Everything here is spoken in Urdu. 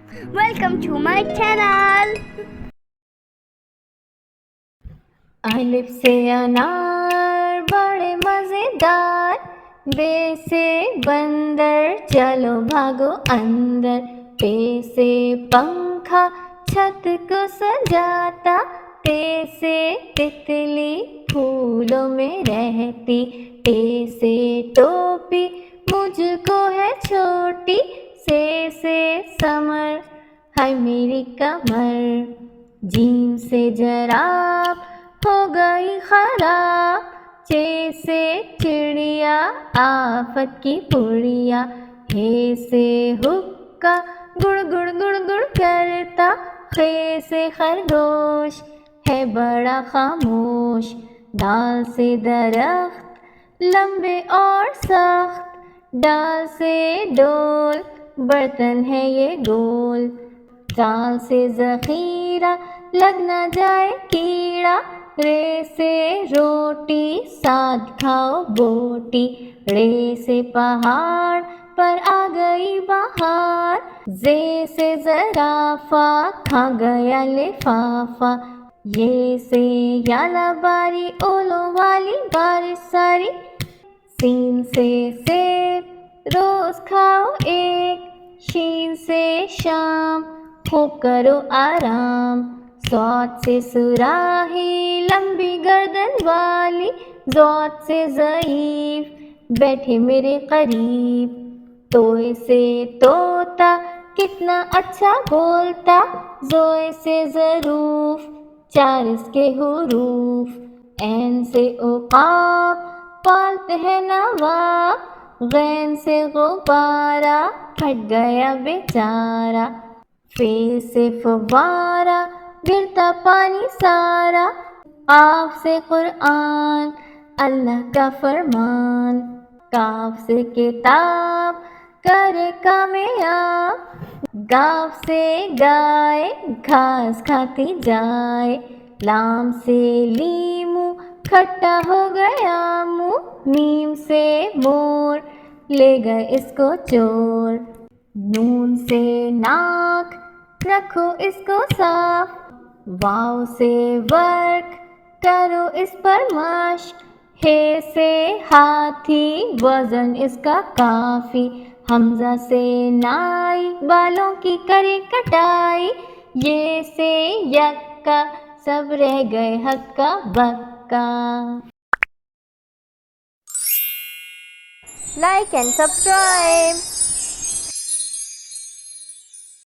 Welcome to my channel. الف سے انار بڑے مزیدار، بے سے بندر چلو بھاگو اندر، پے سے پنکھا چھت کو سجاتا، تے سے تتلی پھولوں میں رہتی، ٹے سے ٹوپی مجھ کو ہے چھوٹی، سے سمر ہے میری کمر، جیم سے جراب ہو گئی خراب، چے سے چڑیا آفت کی پڑیا، ہے سے حکا گڑ گڑ گڑ گڑ کرتا، خے سے خرگوش ہے بڑا خاموش، ڈال سے درخت لمبے اور سخت، ڈال سے ڈول برتن ہے یہ گول، ڈال سے ذخیرہ لگ نہ جائے کیڑا، رے سے روٹی ساتھ کھاؤ بوٹی، رے سے پہاڑ پر آ گئی بہار، زے سے زرافہ کھا گیا لفافہ، یہ سے یالا باری اولوں والی بارش ساری، سین سے سیب روز کھاؤ ایک، شین سے شام خوب کرو آرام، صاد سے صراحی لمبی گردن والی، ضاد سے ضعیف بیٹھے میرے قریب، توئے سے طوطا کتنا اچھا بولتا، زوئے سے ظروف چار اس کے حروف، عین سے عقاب پالتے ہیں نواب، غین سے غبارہ پھٹ گیا بیچارہ، فے سے فوارہ گرتا پانی سارا، قاف سے قرآن اللہ کا فرمان، کاف سے کتاب کرے کامیاب، گاف سے گائے گھاس کھاتی جائے، لام سے لیمو کھٹا ہو گیا منہ، میم سے مور لے گئے اس کو چور، نون سے ناک رکھو اس کو صاف، واو سے ورک کرو اس پر مشق، ہے سے ہاتھی وزن اس کا کافی، حمزہ سے نائی بالوں کی کرے کٹائی، یہ سے یکا سب رہ گئے ہکا بکا۔ Like and subscribe.